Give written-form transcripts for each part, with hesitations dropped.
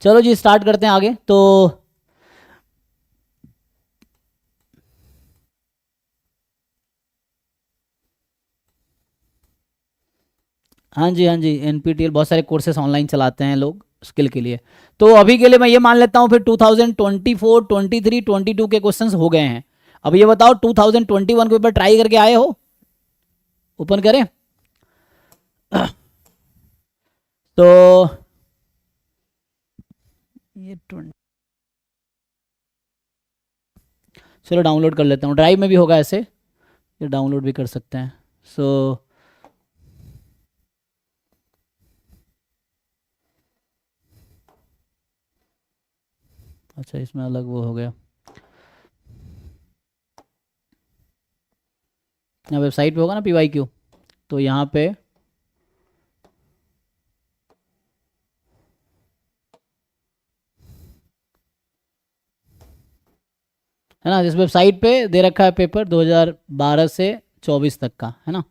चलो जी स्टार्ट करते हैं आगे। तो हाँ जी, हाँ जी, एनपीटीईएल बहुत सारे कोर्सेस ऑनलाइन चलाते हैं लोग स्किल के लिए। तो अभी के लिए मैं ये मान लेता हूँ फिर 2024, 23, 22 के क्वेश्चंस हो गए हैं। अब ये बताओ 2021 के पेपर ट्राई करके आए हो? ओपन करें तो ये 20, चलो डाउनलोड कर लेता हूँ, ड्राइव में भी होगा ऐसे, ये डाउनलोड भी कर सकते हैं। सो अच्छा, इसमें अलग वो हो गया। यहाँ वेबसाइट पे होगा ना PYQ, तो यहाँ पे है ना, जिस वेबसाइट पे दे रखा है पेपर 2012 से 24 तक का, है ना।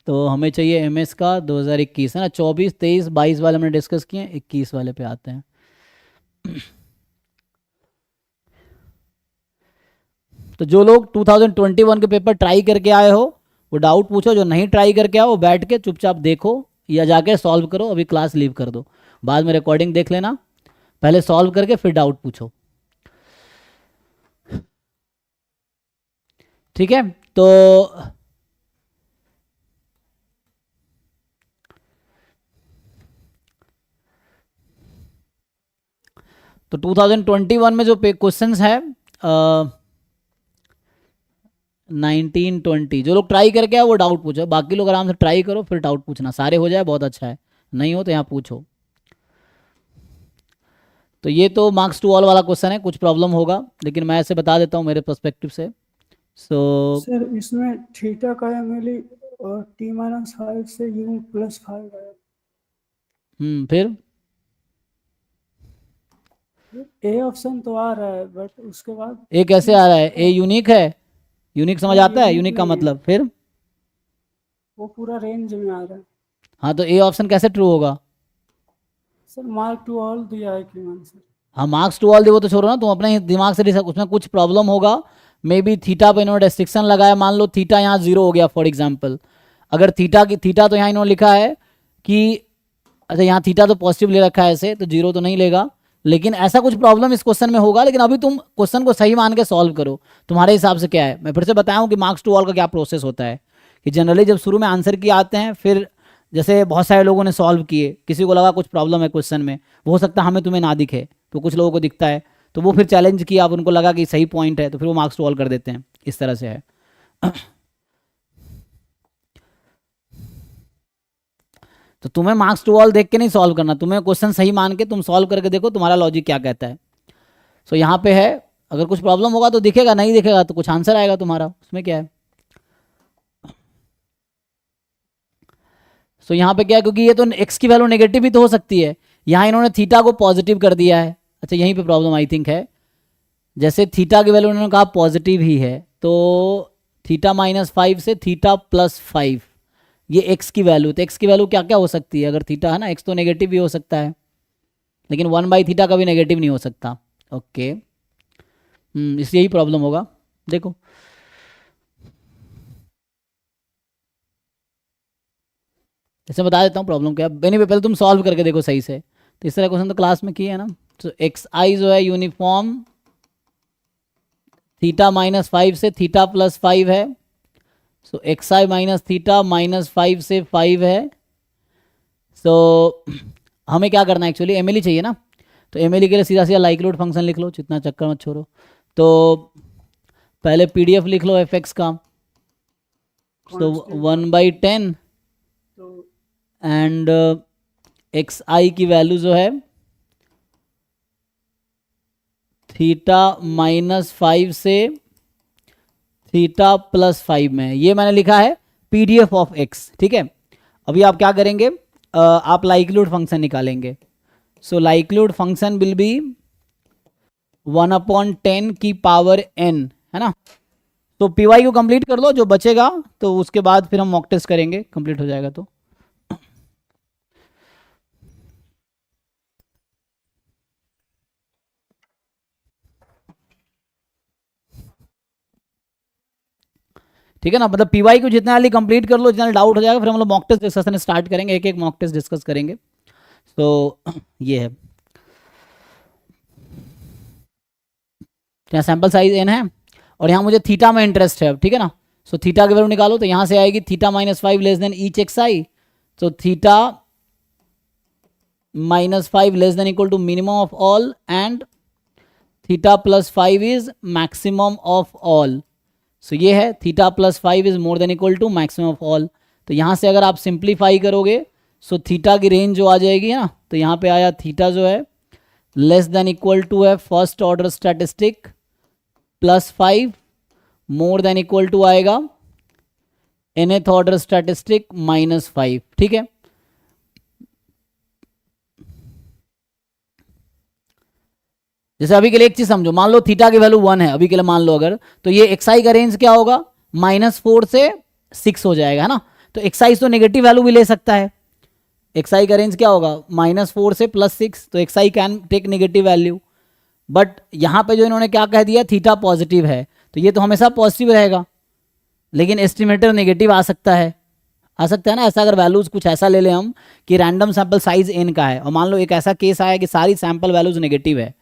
तो हमें चाहिए MS का 2021, है ना। 24, 23, 22 वाले हमने डिस्कस किए, 21 वाले पे आते हैं। तो जो लोग 2021 के पेपर ट्राई करके आए हो वो डाउट पूछो, जो नहीं ट्राई करके आओ बैठ के चुपचाप देखो या जाके सॉल्व करो, अभी क्लास लीव कर दो, बाद में रिकॉर्डिंग देख लेना, पहले सॉल्व करके फिर डाउट पूछो, ठीक है। तो 2021 में जो क्वेश्चंस है 19, 20, जो लोग ट्राई करके आए वो डाउट पूछो, बाकी लोग आराम से ट्राई करो फिर डाउट पूछना, सारे हो जाए बहुत अच्छा है, नहीं हो तो यहाँ पूछो। तो ये तो मार्क्स टू ऑल वाला क्वेश्चन है, कुछ प्रॉब्लम होगा लेकिन मैं ऐसे बता देता हूँ मेरे पर्सपेक्टिव से। सर इसमें थीटा का एमएलई और T-5 से U+5 है। फिर ए ऑप्शन तो आ रहा है बट उसके बाद ए कैसे सी आ रहा है? ए का यूनिक है, यूनिक समझ नहीं आता है, यूनिक यूनिक का नहीं है, मतलब फिर। वो पूरा रेंज में आ रहा है। हाँ तो ए ऑप्शन कैसे ट्रू होगा? सर मार्क टू ऑल दिया है कि मान सर। हाँ मार्क्स टू ऑल दे, वो तो छोड़ो ना, तुम अपने दिमाग से डिसाइड, उसमें कुछ प्रॉब्लम होगा, मे बी थीटा पे इन्होंने रेस्ट्रिक्शन लगाया, मान लो थीटा यहाँ 0 हो गया फॉर एग्जाम्पल, अगर थीटा तो यहाँ इन्होंने लिखा है कि, अच्छा यहाँ थीटा तो पॉजिटिव ले रखा है ऐसे, तो 0 तो नहीं लेगा, लेकिन ऐसा कुछ प्रॉब्लम इस क्वेश्चन में होगा। लेकिन अभी तुम क्वेश्चन को सही मान के सॉल्व करो, तुम्हारे हिसाब से क्या है। मैं फिर से बताऊँ कि मार्क्स टू ऑल का क्या प्रोसेस होता है, कि जनरली जब शुरू में आंसर किए आते हैं, फिर जैसे बहुत सारे लोगों ने सॉल्व किए, किसी को लगा कुछ प्रॉब्लम है क्वेश्चन में, वो हो सकता है हमें तुम्हें ना दिखे, तो कुछ लोगों को दिखता है, तो वो फिर चैलेंज किया, अब उनको लगा कि सही पॉइंट है, तो फिर वो मार्क्स टू ऑल कर देते हैं, इस तरह से है। तो तुम्हें मार्क्स टू ऑल देख के नहीं सॉल्व करना, तुम्हें क्वेश्चन सही मान के तुम सॉल्व करके देखो तुम्हारा लॉजिक क्या कहता है। सो यहाँ पे है, अगर कुछ प्रॉब्लम होगा तो दिखेगा, नहीं दिखेगा तो कुछ आंसर आएगा तुम्हारा, उसमें क्या है। सो यहाँ पे क्या है, क्योंकि ये तो एक्स की वैल्यू नेगेटिव भी तो हो सकती है, यहाँ इन्होंने थीटा को पॉजिटिव कर दिया है। अच्छा यहीं पे प्रॉब्लम आई थिंक है, जैसे थीटा की वैल्यू उन्होंने कहा पॉजिटिव ही है, तो थीटा-5 से थीटा+5, ये एक्स की वैल्यू, तो एक्स की वैल्यू क्या क्या हो सकती है, अगर थीटा है ना, एक्स तो नेगेटिव भी हो सकता है, लेकिन 1/थीटा का भी नेगेटिव नहीं हो सकता। ओके, इसलिए यही प्रॉब्लम होगा। देखो जैसे बता देता हूँ प्रॉब्लम क्या, पहले तुम सॉल्व करके देखो सही से। तो इस तरह क्वेश्चन तो क्लास में किए है ना। तो XI जो है यूनिफॉर्म थीटा-5 से थीटा+5 है, सो XI माइनस थीटा -5 से 5 है। सो हमें क्या करना है, एक्चुअली एमएलई चाहिए ना, तो एमएलई के लिए सीधा सीधा लाइक्लीहुड फंक्शन लिख लो, जितना चक्कर मत छोड़ो। तो पहले PDF लिख लो fx का, सो 1/10 एंड XI की वैल्यू जो है थीटा-5 से थीटा+5 में, ये मैंने लिखा है PDF ऑफ x, ठीक है। अभी आप क्या करेंगे, आप लाइक्लीहुड फंक्शन निकालेंगे। सो लाइक्लीहुड फंक्शन विल बी 1/10 की पावर n, है ना। तो PY को कंप्लीट कर लो, जो बचेगा तो उसके बाद फिर हम मॉक टेस्ट करेंगे, कंप्लीट हो जाएगा तो। ठीक है ना, मतलब पीवाई को जितना जल्दी कंप्लीट कर लो, जितना डाउट हो जाएगा, फिर हम लोग मॉक टेस्ट डिस्कशन स्टार्ट करेंगे, एक एक मॉक टेस्ट डिस्कस करेंगे। तो ये है, यहाँ सैंपल साइज n है और यहाँ मुझे थीटा में इंटरेस्ट है, ठीक है ना। सो थीटा की वैल्यू निकालो, तो यहाँ से आएगी theta -5 less than each x i, तो theta -5 less than equal to minimum of all and theta +5 is maximum of all. So ये है theta +5 is more than equal to maximum of all. तो यहाँ से अगर आप सिंप्लीफाई करोगे, so theta की रेंज जो आ जाएगी ना, तो यहाँ पे आया थीटा जो है लेस देन इक्वल टू है first order statistic +5, more than equal to आएगा nth ऑर्डर स्टैटिस्टिक -5, ठीक है। जैसे अभी के लिए एक चीज समझो, मान लो थीटा की वैल्यू 1 है अभी के लिए, मान लो अगर, तो ये xi का रेंज क्या होगा, -4 से 6 हो जाएगा, है ना। तो xi तो नेगेटिव वैल्यू भी ले सकता है, xi का रेंज क्या होगा, -4 से +6, तो xi can take negative value. But यहाँ पे जो इन्होंने क्या कह दिया, थीटा पॉजिटिव है, तो ये तो हमेशा पॉजिटिव रहेगा, लेकिन एस्टिमेटर नेगेटिव आ सकता है ना। ऐसा अगर वैल्यूज कुछ ऐसा ले लें हम कि रैंडम सैंपल साइज n का है, और मान लो एक ऐसा केस आया कि सारी सैंपल वैल्यूज नेगेटिव है,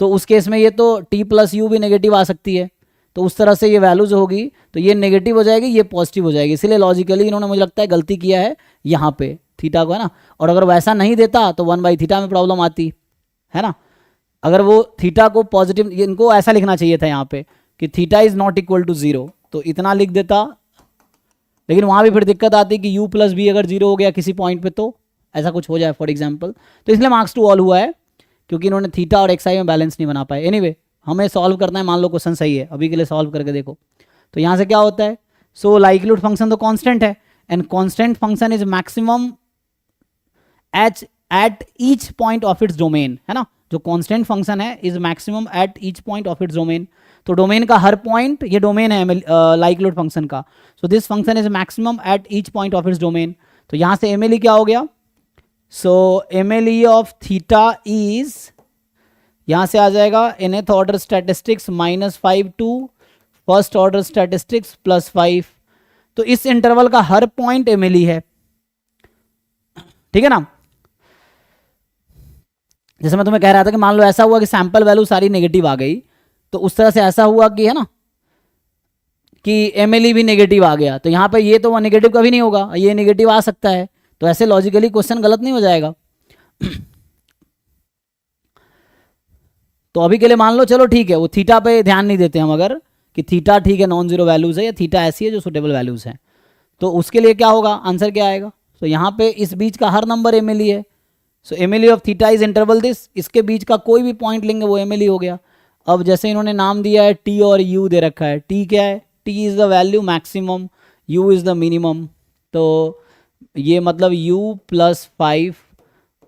तो उस केस में ये तो t+u भी नेगेटिव आ सकती है, तो उस तरह से ये वैल्यूज होगी, तो ये नेगेटिव हो जाएगी, ये पॉजिटिव हो जाएगी। इसीलिए लॉजिकली इन्होंने मुझे लगता है गलती किया है यहाँ पे थीटा को, है ना। और अगर वैसा नहीं देता तो 1/θ में प्रॉब्लम आती है ना। अगर वो थीटा को पॉजिटिव, इनको ऐसा लिखना चाहिए था यहाँ पे कि theta is not equal to 0, तो इतना लिख देता, लेकिन वहाँ भी फिर दिक्कत आती कि u+b अगर 0 हो गया किसी पॉइंट पे, तो ऐसा कुछ हो जाए फॉर एग्जाम्पल, तो इसलिए मार्क्स टू ऑल हुआ है, क्योंकि इन्होंने थीटा और xi में बैलेंस नहीं बना पाए। एनीवे हमें सॉल्व करना है, मान लो क्वेश्चन सही है, अभी के लिए सॉल्व करके देखो। तो यहाँ से क्या होता है, सो लाइक्लीहुड फंक्शन तो कांस्टेंट है, and constant function is maximum at each point of its domain, है ना। जो कांस्टेंट फंक्शन है is maximum at each point of its domain, तो डोमेन का हर पॉइंट ये डोमेन है लाइक्लीहुड फंक्शन का। So this function is maximum at each point of its domain. तो यहाँ से MLE क्या हो गया, सो MLE ऑफ थीटा इज, यहाँ से आ जाएगा nth order statistics -5 to first order statistics +5। तो इस इंटरवल का हर पॉइंट MLE है, ठीक है ना। जैसे मैं तुम्हें कह रहा था कि मान लो ऐसा हुआ कि सैंपल वैल्यू सारी नेगेटिव आ गई, तो उस तरह से ऐसा हुआ कि, है ना, कि MLE भी नेगेटिव आ गया, तो यहाँ पे ये तो नेगेटिव कभी नहीं होगा, ये नेगेटिव आ सकता है, तो ऐसे लॉजिकली क्वेश्चन गलत नहीं हो जाएगा। तो अभी के लिए मान लो चलो ठीक है, वो थीटा पे ध्यान नहीं देते हम, अगर कि थीटा ठीक है नॉन जीरो वैल्यूज है, या थीटा ऐसी है जो सुटेबल वैल्यूज है, तो उसके लिए क्या होगा, आंसर क्या आएगा। तो यहाँ पे इस बीच का हर नंबर MLE है, सो MLE of theta is interval this, इसके बीच का कोई भी पॉइंट लेंगे वो MLE हो गया। अब जैसे इन्होंने नाम दिया है T और U दे रखा है, T क्या है, T is the value maximum, U is the minimum, तो ये मतलब U+5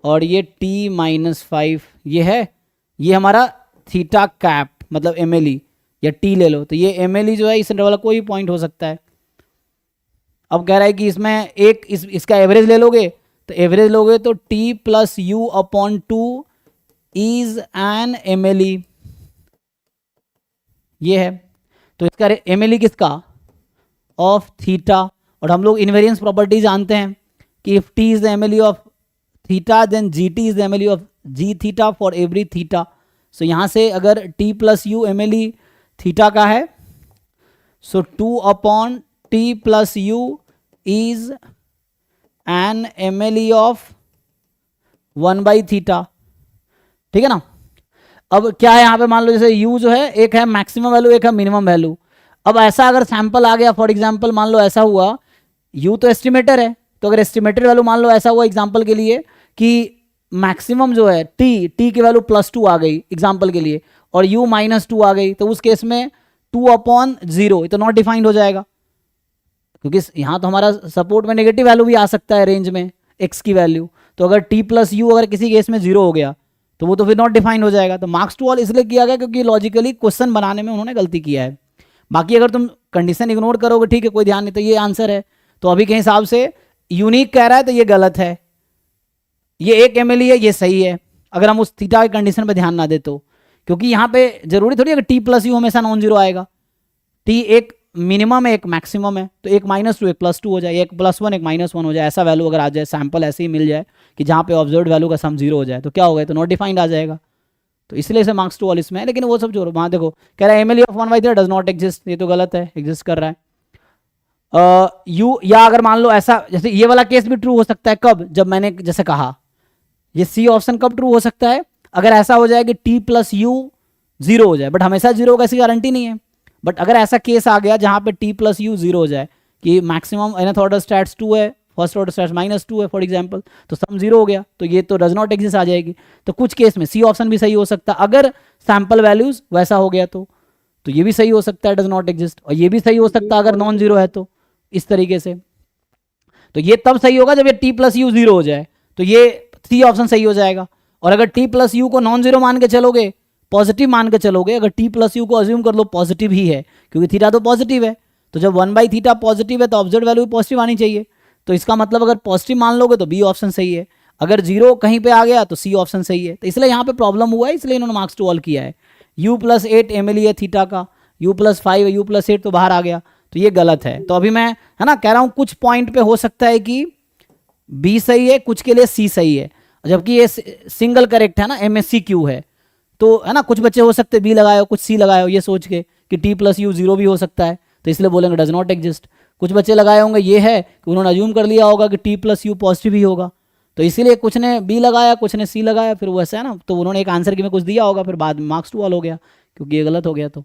और ये T-5 ये है, ये हमारा थीटा कैप मतलब MLE या T ले लो, तो ये MLE जो है इस इंटरवल का कोई पॉइंट हो सकता है। अब कह रहा है कि इसमें एक इसका एवरेज ले लोगे, तो एवरेज लोगे तो T+U/2 इज एन MLE, ये है। तो इसका MLE किसका, ऑफ थीटा, और हम लोग इनवेरियंस प्रॉपर्टी जानते हैं कि if T is the MLE of theta then GT is the MLE of G theta for every theta. So यहाँ से अगर T+U MLE थीटा का है, so 2/T+U is an MLE of 1/θ, ठीक है ना। अब क्या है यहाँ पे, मान लो जैसे U जो है, एक है मैक्सिमम वैल्यू, एक है मिनिमम वैल्यू। अब ऐसा अगर सैंपल आ गया, फॉर एग्जांपल मान लो ऐसा हुआ, U तो एस्टिमेटर है, तो अगर एस्टिमेटेड वैल्यू मान लो ऐसा हुआ एग्जांपल के लिए कि मैक्सिमम जो है T की वैल्यू +2 आ गई एग्जांपल के लिए, और U -2 आ गई, तो उस केस में 2/0 तो नॉट डिफाइंड हो जाएगा, क्योंकि यहाँ तो हमारा सपोर्ट में नेगेटिव वैल्यू भी आ सकता है रेंज में x की वैल्यू। तो अगर T+U अगर किसी केस में 0 हो गया तो वो तो फिर नॉट डिफाइंड हो जाएगा। तो मार्क्स टू ऑल इसलिए किया गया क्योंकि लॉजिकली क्वेश्चन बनाने में उन्होंने गलती किया है। बाकी अगर तुम कंडीशन इग्नोर करोगे, ठीक है, कोई ध्यान नहीं, तो ये आंसर है। तो अभी के हिसाब से यूनिक कह रहा है तो ये गलत है, ये एक MLE है, ये सही है, अगर हम उस थीटा की कंडीशन पर ध्यान ना दे तो, क्योंकि यहाँ पे जरूरी थोड़ी है कि T+U हमेशा नॉन जीरो आएगा। T एक मिनिमम है, एक मैक्सिमम है, तो एक -2 एक +2 हो जाए, एक +1 एक -1 हो जाए, ऐसा वैल्यू अगर आ जाए, सैंपल ऐसे ही मिल जाए कि जहाँ पे ऑब्जर्व वैल्यू का सम 0 हो जाए, तो क्या होगा, तो नॉट डिफाइंड आ जाएगा। तो इसलिए इसे मार्क्स टू ऑल इसमें है, लेकिन वो सब जो वहाँ देखो कह रहा है MLE of 1/3 does not exist, ये तो गलत है, एग्जिस्ट कर रहा है। यू या अगर मान लो ऐसा, जैसे ये वाला केस भी ट्रू हो सकता है, कब, जब मैंने जैसे कहा ये सी ऑप्शन कब ट्रू हो सकता है, अगर ऐसा हो जाए कि टी प्लस यू 0 हो जाए, बट हमेशा 0 होगा ऐसी गारंटी नहीं है। बट अगर ऐसा केस आ गया जहां पे टी प्लस यू 0 हो जाए कि मैक्सिमम nth ऑर्डर स्टैट्स 2 है, फर्स्ट ऑर्डर स्टैट्स -2 है फॉर एग्जांपल, तो सम 0 हो गया, तो ये तो डज नॉट एग्जिस्ट आ जाएगी। तो कुछ केस में सी ऑप्शन भी सही हो सकता है, अगर सैंपल वैल्यूज वैसा हो गया तो ये भी सही हो सकता है, डज नॉट एग्जिस्ट, और ये भी सही हो सकता है अगर नॉन जीरो है, तो इस तरीके से। तो ये तब सही होगा जब ये टी प्लस यू 0 हो जाए, तो ये सी ऑप्शन सही हो जाएगा। और अगर टी प्लस यू को नॉन जीरो मान के चलोगे, पॉजिटिव मान के चलोगे, अगर टी प्लस यू को अज्यूम कर लो पॉजिटिव ही है, क्योंकि थीटा तो पॉजिटिव है, तो जब 1/θ पॉजिटिव है तो ऑब्जर्व वैल्यू पॉजिटिव आनी चाहिए, तो इसका मतलब अगर पॉजिटिव मान लोगे तो बी ऑप्शन सही है, अगर 0 कहीं पे आ गया तो सी ऑप्शन सही है। तो इसलिए यहाँ पे प्रॉब्लम हुआ है, इसलिए इन्होंने मार्क्स टू ऑल किया है। u+8 एमएलई है थीटा का, u+5 है, u+8 तो बाहर आ गया, तो ये गलत है। तो अभी मैं है ना कह रहा हूँ कुछ पॉइंट पे हो सकता है कि बी सही है, कुछ के लिए सी सही है, जबकि ये सिंगल करेक्ट है ना, MSCQ है, तो है ना कुछ बच्चे हो सकते बी लगाए हो, कुछ सी लगाए हो, ये सोच के कि टी प्लस यू 0 भी हो सकता है, तो इसलिए बोलेंगे डज नॉट एग्जिस्ट। कुछ बच्चे लगाए होंगे ये है कि उन्होंने अज्यूम कर लिया होगा कि टी प्लस यू पॉजिटिव ही होगा, तो इसीलिए कुछ ने बी लगाया, कुछ ने सी लगाया, फिर वो ऐसा है ना, तो उन्होंने एक आंसर की में कुछ दिया होगा, फिर बाद में मार्क्स टू ऑल हो गया, क्योंकि ये गलत हो गया। तो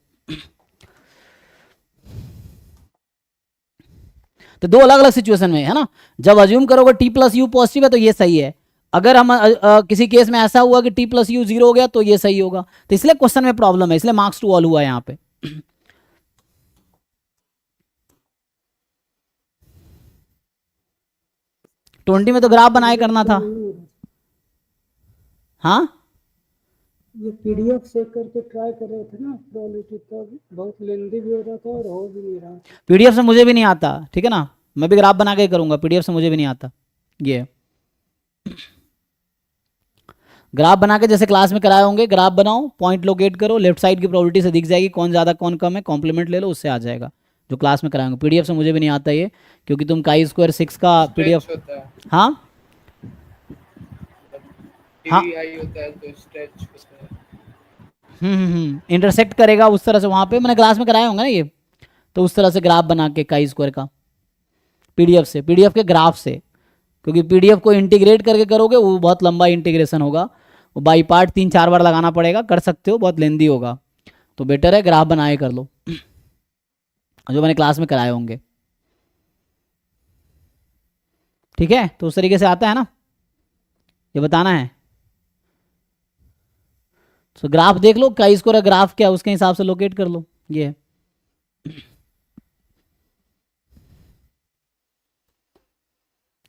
दो अलग अलग सिचुएशन में है ना, जब अज्यूम करोगे टी प्लस यू पॉजिटिव है तो ये सही है, अगर हम किसी केस में ऐसा हुआ कि टी प्लस यू 0 हो गया तो ये सही होगा, तो इसलिए क्वेश्चन में प्रॉब्लम है, इसलिए मार्क्स टू ऑल हुआ है यहाँ पे। ट्वेंटी में तो ग्राफ बनाए करना था। हाँ ये पीडीएफ चेक करके ट्राई कर रहे थे ना प्रोबेबिलिटी, तब बहुत लेंदी भी हो रहा था और हो भी नहीं रहा। पीडीएफ से मुझे भी नहीं आता, ठीक है ना, मैं भी ग्राफ बना के करूंगा, पीडीएफ से मुझे भी नहीं आता। ये ग्राफ बना के जैसे क्लास में कराए होंगे, ग्राफ बनाओ, पॉइंट लोकेट करो, लेफ्ट साइड की प्रोबेबिलिटी से दिख जाएगी कौन ज़्यादा कौन कम है, कॉम्प्लीमेंट ले लो, उससे आ जाएगा जो क्लास में कराएंगे। पीडीएफ से मुझे भी नहीं आता ये, क्योंकि तुम chi² 6 का पीडीएफ। हाँ हाँ इंटरसेक्ट करेगा उस तरह से, वहाँ पे मैंने क्लास में कराए होंगे ना ये, तो उस तरह से ग्राफ बना के chi² का पीडीएफ से, पीडीएफ के ग्राफ से, क्योंकि पीडीएफ को इंटीग्रेट करके करोगे वो बहुत लंबा इंटीग्रेशन होगा, वो बाई पार्ट 3-4 बार लगाना पड़ेगा, कर सकते हो, बहुत लेंदी होगा, तो बेटर है ग्राफ बनाए कर लो जो मैंने क्लास में कराए होंगे, ठीक है। तो उस तरीके से आता है ना, ये बताना है। तो ग्राफ देख लो, chi² ग्राफ क्या उसके हिसाब से लोकेट कर लो, ये है।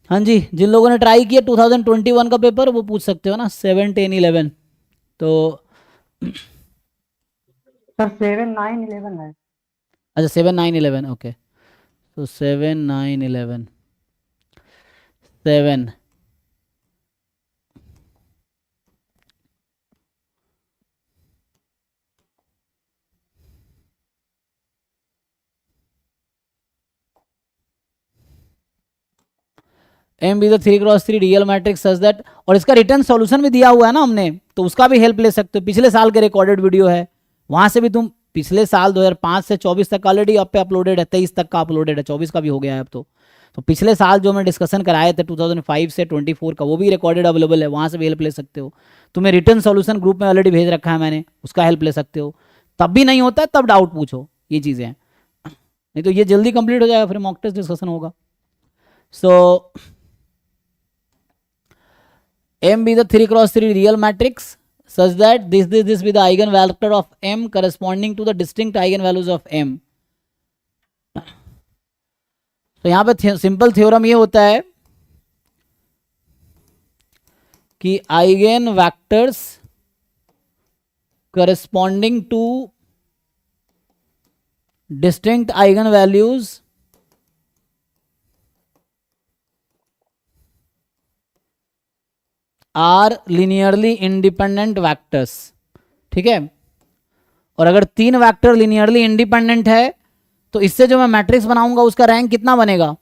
हाँ जी, जिन लोगों ने ट्राई किया 2021 का पेपर वो पूछ सकते हो ना, 7, 10, 11, तो सर 7, 9, 11 है। अच्छा 7, 9, 11 ओके, तो 7, 9, 11 7 M B the 3x3 real matrix such that, और इसका रिटर्न सॉल्यूशन भी दिया हुआ है ना हमने, तो उसका भी हेल्प ले सकते हो, पिछले साल के रिकॉर्डेड वीडियो है, वहां से भी तुम पिछले साल 2005 से 24 तक ऑलरेडी अब पे अपलोडेड है, 23 तक का अपलोडेड है, 24 का भी हो गया है अब तो पिछले साल जो मैं डिस्कशन कराए थे 2005 से 24 का वो भी रिकॉर्डेड अवेलेबल है, वहां से भी हेल्प ले सकते हो। तुम्हें रिटर्न सॉल्यूशन ग्रुप में ऑलरेडी भेज रखा है मैंने, उसका हेल्प ले सकते हो, तब भी नहीं होता है तब डाउट पूछो, ये चीज़ें हैं, नहीं तो ये जल्दी कंप्लीट हो जाएगा, फिर मॉक टेस्ट डिस्कशन होगा। सो M be the 3x3 real matrix such that this be the eigenvector of M corresponding to the distinct eigenvalues of M। तो यहां पे सिंपल थ्योरम ये होता है कि eigen vectors corresponding to distinct eigenvalues are linearly independent vectors, ठीक है। और अगर 3 वैक्टर लिनियरली इंडिपेंडेंट है तो इससे जो मैं मैट्रिक्स बनाऊंगा उसका रैंक कितना बनेगा?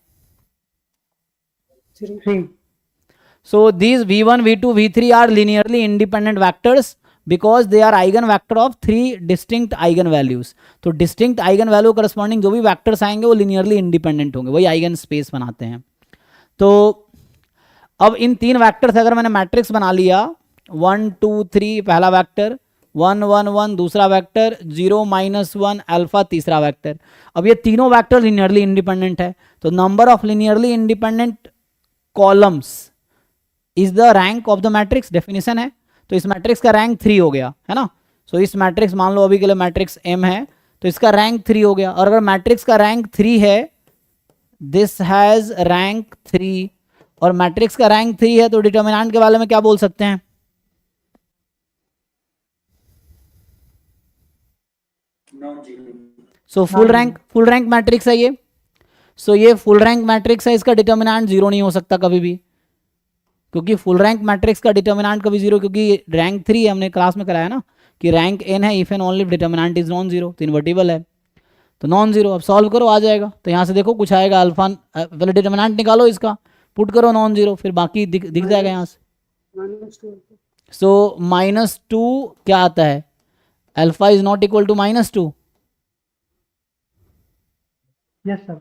3. So these v1, v2, v3 are linearly independent vectors because they are eigenvector of 3 distinct eigenvalues. तो distinct eigenvalue corresponding जो भी vectors आएंगे वो linearly independent होंगे, वही eigen space बनाते हैं. तो अब इन 3 वेक्टर्स अगर मैंने मैट्रिक्स बना लिया 1 2 3 पहला वेक्टर, 1 1 1 दूसरा वेक्टर, 0 -1 अल्फा तीसरा वेक्टर. अब ये तीनों वेक्टर लिनियरली इंडिपेंडेंट है, तो number of linearly independent columns is the rank of the matrix, definition है. तो इस मैट्रिक्स का रैंक 3 हो गया है ना. सो इस मैट्रिक्स, मान लो अभी के लिए मैट्रिक्स M है, तो इसका रैंक 3 हो गया. और अगर मैट्रिक्स का रैंक 3 है, दिस हैज रैंक 3, और मैट्रिक्स का रैंक 3 है, तो डिटर्मिनेंट के बारे में क्या बोल सकते हैं? सो फुल रैंक मैट्रिक्स है ये. सो ये फुल रैंक मैट्रिक्स है, इसका डिटर्मिनेंट 0 नहीं हो सकता कभी भी, क्योंकि फुल रैंक मैट्रिक्स का डिटर्मिनेंट कभी 0, क्योंकि रैंक 3 हमने क्लास में कराया ना कि रैंक n है if and only determinant is non zero, तो इन्वर्टिबल है, तो नॉन जीरो. अब सॉल्व करो, आ जाएगा. तो यहाँ से देखो कुछ आएगा, अल्फा, पहले डिटर्मिनेंट निकालो इसका, पुट करो नॉन जीरो, फिर बाकी दिख जाएगा यहाँ से. सो -2 क्या आता है? Alpha is not equal to -2. Yes sir.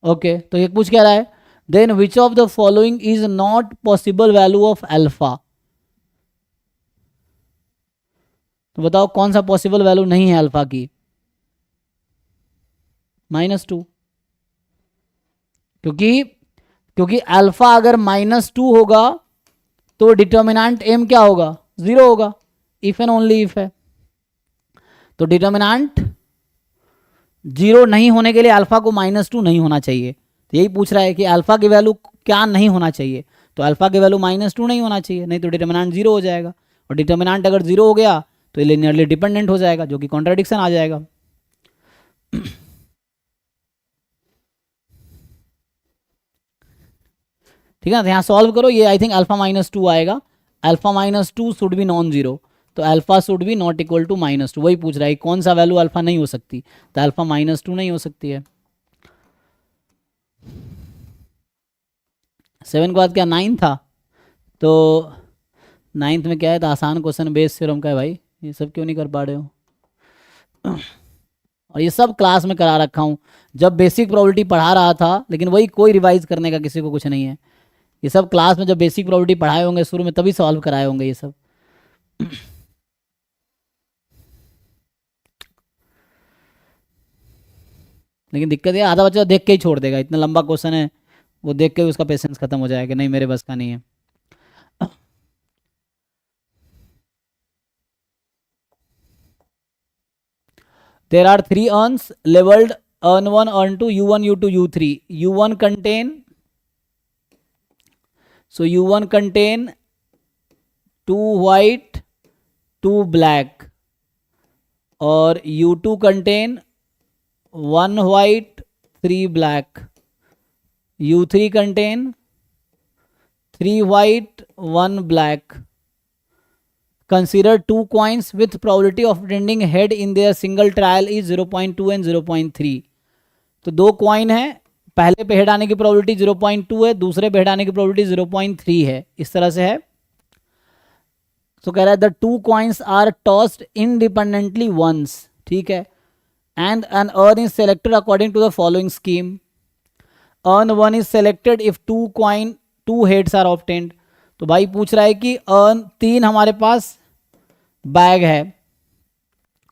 Okay, तो ये पूछ क्या रहा है? Then which of the following is not possible value of alpha. तो बताओ कौन सा पॉसिबल वैल्यू नहीं है अल्फा की? -2. क्योंकि अल्फा अगर -2 होगा तो डिटर्मिनेंट m क्या होगा? 0 होगा, इफ एंड ओनली इफ है. तो डिटर्मिनेंट 0 नहीं होने के लिए अल्फा को -2 नहीं होना चाहिए. तो यही पूछ रहा है कि अल्फा की वैल्यू क्या नहीं होना चाहिए. तो अल्फा की वैल्यू -2 नहीं होना चाहिए, नहीं तो डिटर्मिनेंट 0 हो जाएगा. और डिटर्मिनेंट अगर 0 हो गया तो ये लिनियरली डिपेंडेंट हो जाएगा, जो कि कॉन्ट्राडिक्शन आ जाएगा. ठीक है ना. तो यहाँ सॉल्व करो, ये आई थिंक अल्फा -2 आएगा. Alpha -2 should be non zero, तो alpha should be not equal to -2. वही पूछ रहा है कौन सा वैल्यू अल्फा नहीं हो सकती. तो अल्फा -2 नहीं हो सकती है. 7 के बाद क्या 9 था? तो 9th में क्या है? तो आसान क्वेश्चन बेस थ्योरम का है भाई. ये सब क्यों नहीं कर पा रहे हो? और ये सब क्लास में करा रखा हूँ, जब बेसिक प्रोबेबिलिटी पढ़ा रहा था, लेकिन वही कोई रिवाइज करने का किसी को कुछ नहीं है. ये सब क्लास में जब बेसिक प्रोबेबिलिटी पढ़ाए होंगे शुरू में, तभी सॉल्व कराए होंगे ये सब. लेकिन दिक्कत ये आधा बच्चा देख के ही छोड़ देगा, इतना लंबा क्वेश्चन है, वो देख के उसका पेशेंस खत्म हो जाएगा, नहीं मेरे बस का नहीं है. There are 3 urns labeled urn 1, urn 2, u1, u2, u3. u1 contain, so u1 contain 2 white, 2 black, और u2 contain 1 white, 3 black. u3 contain 3 white, 1 black. Consider 2 coins with probability of trending head in their single trial is 0.2 and 0.3. तो 2 coin है, पहले पे head आने की probability 0.2 है, दूसरे पे हेड आने की प्रोबेबिलिटी 0.3 है. इस तरह से है. तो कह रहा है the 2 coins are tossed independently once. ठीक है. And an urn is selected according to the following scheme. Urn 1 is selected if 2 heads are obtained. तो भाई पूछ रहा है कि अर्न 3 हमारे पास बैग है,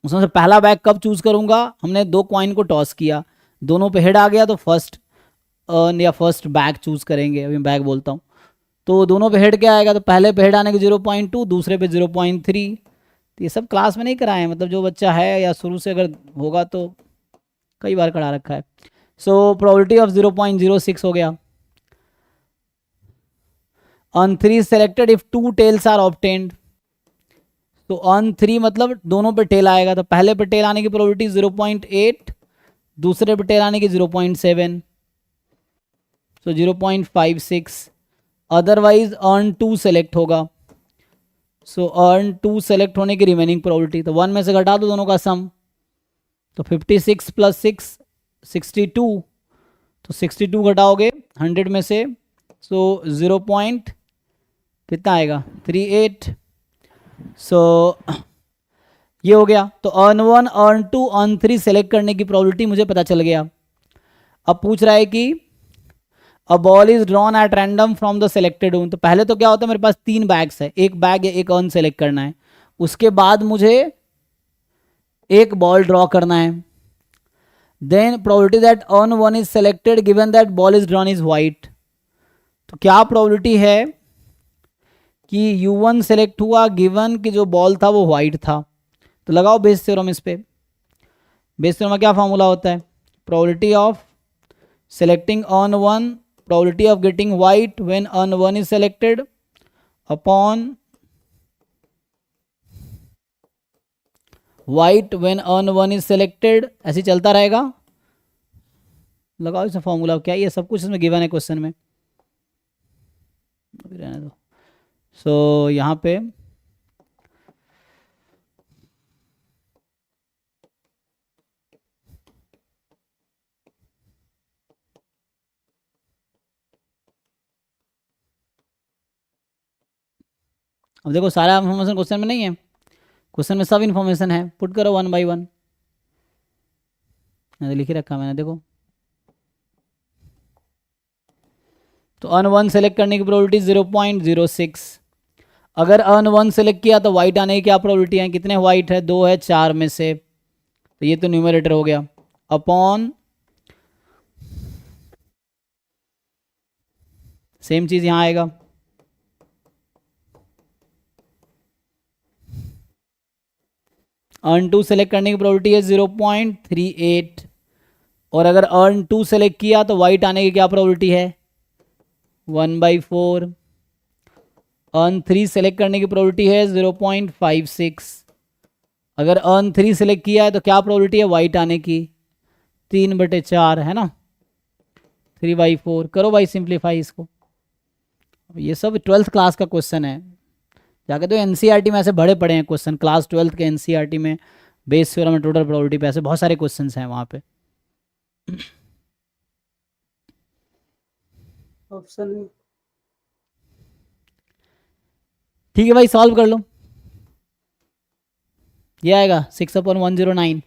उसमें से पहला बैग कब चूज करूंगा? हमने 2 कॉइन को टॉस किया, दोनों पे हेड आ गया तो फर्स्ट अर्न या फर्स्ट बैग चूज करेंगे. अभी बैग बोलता हूँ. तो दोनों पे हेड क्या आएगा? तो पहले पे हेड आने के 0.2, दूसरे पे 0.3. तो ये सब क्लास में नहीं कराए हैं, मतलब जो बच्चा है या शुरू से अगर होगा तो कई बार करा रखा है. सो प्रोबेबिलिटी ऑफ 0.06 हो गया. Earn 3 is selected if 2 tails are obtained. तो अर्न 3 मतलब दोनों पे टेल आएगा, तो पहले पे टेल आने की प्रोबेबिलिटी 0.8, दूसरे पे टेल आने की 0.7, तो 0.56. अदरवाइज अर्न 2 सेलेक्ट होगा. सो अर्न 2 सेलेक्ट होने की रिमेनिंग प्रोबेबिलिटी, तो 1 में से घटा दो दोनों का सम, तो 56 + 6 62, तो 62 घटाओगे 100 में से, सो 0 पॉइंट कितना आएगा 38। सो ये हो गया। तो अर्न 1, अर्न 2, अर्न 3 सेलेक्ट करने की प्रोबेबिलिटी मुझे पता चल गया। अब पूछ रहा है कि a ball is drawn at random from the selected room. तो पहले तो क्या होता है, मेरे पास 3 बैग्स है, एक बैग या एक अर्न सेलेक्ट करना है, उसके बाद मुझे एक बॉल ड्रॉ करना है। Then probability that urn 1 is selected given that ball is drawn is white. तो क्या प्रोबेबिलिटी है कि U1 सेलेक्ट हुआ गिवन कि जो बॉल था वो वाइट था। तो लगाओ बेस थ्योरम इस पे। बेस थ्योरम में क्या फॉर्मूला होता है, probability of selecting earn 1, probability of getting white when earn 1 is selected upon white when earn 1 is selected. ऐसे चलता रहेगा। लगाओ इसमें फॉर्मूला, क्या ये सब कुछ इसमें गिवन है क्वेश्चन में, रहने दो। सो यहाँ पे अब देखो सारा इन्फॉर्मेशन क्वेश्चन में नहीं है, क्वेश्चन में सब इन्फॉर्मेशन है, पुट करो 1 by 1, लिख ही रखा मैंने देखो। तो अर्न 1 सेलेक्ट करने की प्रोबेबिलिटी 0.06। अगर अर्न 1 सेलेक्ट किया तो वाइट आने की क्या प्रोबेबिलिटी है, कितने वाइट है, 2 है 4 में से, तो ये तो न्यूमरेटर हो गया, अपॉन सेम चीज यहां आएगा, अर्न 2 सेलेक्ट करने की प्रोबेबिलिटी है 0.38। और अगर अर्न 2 सेलेक्ट किया तो वाइट आने की क्या प्रोबेबिलिटी है 1/4। अर्न 3 सेलेक्ट करने की प्रोबेबिलिटी है 0.56। अगर अर्न 3 सेलेक्ट किया है तो क्या प्रोबेबिलिटी है वाइट आने की 3/4 है ना, 3/4। करो भाई सिंप्लीफाई इसको। ये सब 12th क्लास का क्वेश्चन है, जाके तो एनसीईआरटी में ऐसे बड़े पड़े हैं क्वेश्चन, क्लास 12th के एनसीईआरटी में बेस थ्योरम में टोटल प्रोबेबिलिटी पे ऐसे बहुत सारे क्वेश्चन हैं वहाँ पे। ऑप्शन में ठीक है भाई, सॉल्व कर लो। ये आएगा 6/109।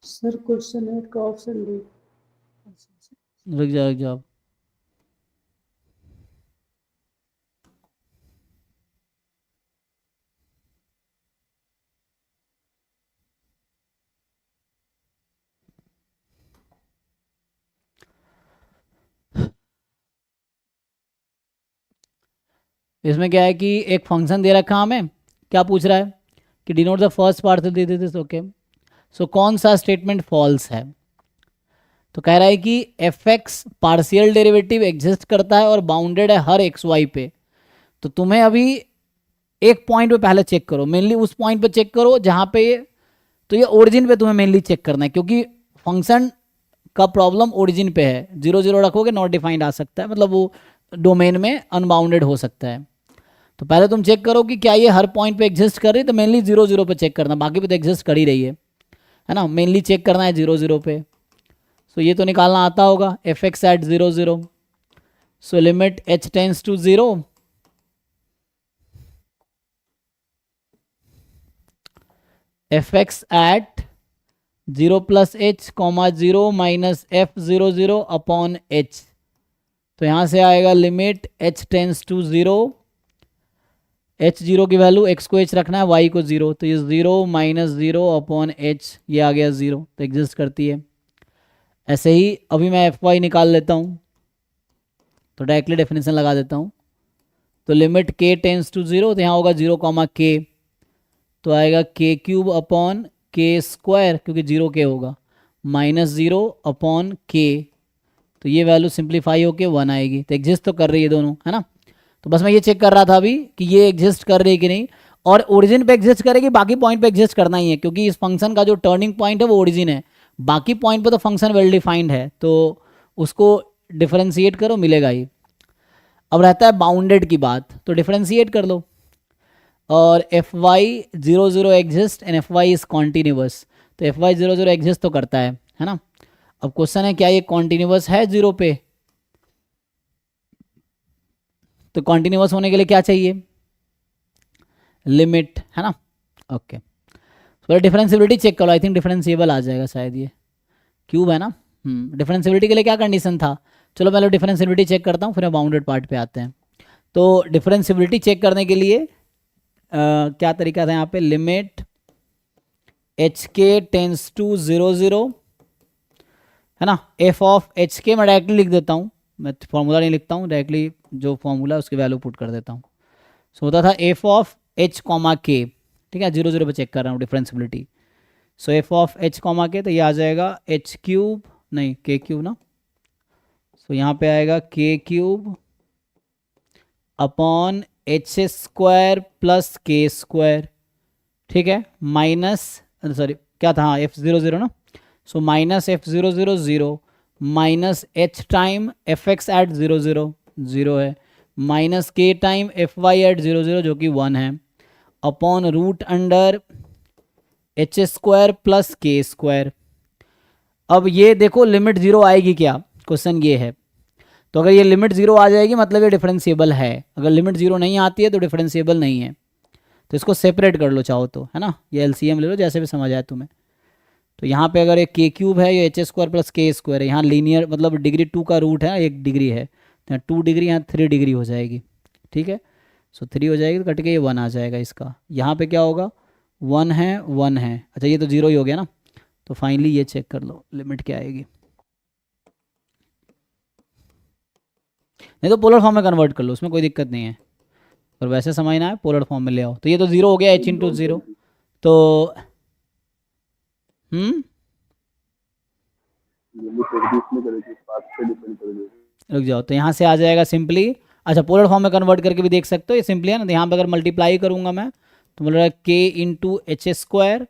सर क्वेश्चन 8 का ऑप्शन डी। रुक जाओ। इसमें क्या है कि एक फंक्शन दे रखा हमें, क्या पूछ रहा है कि डिनोट द फर्स्ट पार्ट दे दिस, ओके। सो कौन सा स्टेटमेंट फॉल्स है, तो कह रहा है कि F x partial derivative exist करता है और बाउंडेड है हर एक्स वाई पे। तो तुम्हें अभी एक पॉइंट पे पहले चेक करो, मेनली उस पॉइंट पे चेक करो जहाँ पे तो ये ओरिजिन पे तुम्हें मेनली चेक करना है, क्योंकि फंक्शन का प्रॉब्लम ओरिजिन पे है। 0 0 रखोगे नॉट डिफाइंड आ सकता है, मतलब वो डोमेन में अनबाउंडेड हो सकता है। तो पहले तुम चेक करो कि क्या ये हर पॉइंट पे एग्जिस्ट कर रही है, तो मेनली 0 0 पे चेक करना, बाकी पे तो एग्जिस्ट कर ही रही है ना, मेनली चेक करना है 0 0 पे। सो ये तो निकालना आता होगा, F x at 0 0। So limit h tends to 0, F x at 0 + h, 0 - f(0) upon h। तो यहाँ से आएगा limit h tends to 0, h0 की वैल्यू x को h रखना है, y को 0, तो ये 0 - 0 अपॉन h, ये आ गया 0, तो एग्जिस्ट करती है। ऐसे ही अभी मैं एफ वाई निकाल लेता हूँ, तो डायरेक्टली डेफिनेशन लगा देता हूँ। तो लिमिट k टेंस टू 0, तो यहाँ होगा 0, k, तो आएगा k³ अपॉन k², क्योंकि 0 k होगा, -0 अपॉन k, तो ये वैल्यू सिंप्लीफाई होके 1 आएगी। तो एग्जिस्ट तो कर रही है दोनों, है ना। तो बस मैं ये चेक कर रहा था अभी कि ये एग्जिस्ट कर रही है कि नहीं, और ओरिजिन पे एग्जिस्ट करेगी, बाकी पॉइंट पे एग्जिस्ट करना ही है, क्योंकि इस फंक्शन का जो टर्निंग पॉइंट है वो ओरिजिन है, बाकी पॉइंट पे तो फंक्शन वेल डिफाइंड है, तो उसको डिफरेंशिएट करो, मिलेगा ही। अब रहता है बाउंडेड की बात, तो डिफरेंशिएट कर लो, और F Y 0 0 exist and F Y is continuous, तो एफ वाई 0 0 एग्जिस्ट तो करता है ना। अब क्वेश्चन है क्या ये कॉन्टीन्यूअस है 0 पे, तो कॉन्टीन्यूअस होने के लिए क्या चाहिए, लिमिट, है ना। ओके, तो डिफरेंशियबिलिटी चेक करो, आई थिंक डिफरेंशिएबल आ जाएगा शायद, ये क्यूब है ना। डिफरेंशियबिलिटी के लिए क्या कंडीशन था, चलो पहले डिफरेंशियबिलिटी चेक करता हूँ, फिर बाउंडेड पार्ट पे आते हैं। तो डिफरेंशियबिलिटी चेक करने के लिए क्या तरीका था यहाँ पे, लिमिट एच के टेंस टू 0 0, है ना, एफ ऑफ एच के मैं डायरेक्टली लिख देता हूँ, मैं फॉर्मूला नहीं लिखता हूँ, डायरेक्टली जो फॉर्मूला है उसकी वैल्यू पुट कर देता हूँ। सो होता था एफ ऑफ एच कॉमा के, ठीक है, 0 0 पे चेक कर रहा हूँ differentiability. So F of H comma के, तो ये आ जाएगा एच क्यूब, नहीं के क्यूब ना, सो यहाँ पे आएगा के cube upon H square plus K square, ठीक है, माइनस, सॉरी क्या था, हाँ एफ 0 0 ना, so minus F 0 0 0 minus H time F x at 0 0 0 है, माइनस के टाइम एफ वाई एट 0 0 जो कि 1 है, upon root under H square plus K square. अब ये देखो लिमिट 0 आएगी क्या, क्वेश्चन ये है, तो अगर ये लिमिट 0 आ जाएगी मतलब ये डिफरेंशिएबल है, अगर लिमिट 0 नहीं आती है तो डिफरेंशिएबल नहीं है, तो इसको सेपरेट कर लो चाहो तो, है ना, ये एलसीएम ले लो जैसे भी समझ आए तुम्हें। तो यहाँ पे अगर एक के क्यूब है, ये H square plus K square है, यहाँ लीनियर मतलब डिग्री 2 का रूट है, 1 डिग्री है, तो यहाँ 2 डिग्री, यहाँ 3 डिग्री हो जाएगी, ठीक है। सो 3 हो जाएगी तो कट के ये 1 आ जाएगा इसका, यहाँ पे क्या होगा 1 है 1 है, अच्छा ये तो 0 ही हो गया ना, तो फाइनली ये चेक कर लो लिमिट क्या आएगी, नहीं तो पोलर फॉर्म में कन्वर्ट कर लो, उसमें कोई दिक्कत नहीं है, और वैसे समझना है पोलर फॉर्म में ले आओ। तो ये तो 0 हो गया h इंटू 0, तो रुक जाओ, तो यहाँ से आ जाएगा सिंपली, अच्छा पोलर फॉर्म में कन्वर्ट करके भी देख सकते हो, ये सिंपली है ना, तो यहाँ पे अगर मल्टीप्लाई करूँगा मैं तो बोल रहा है के इंटू एच स्क्वायर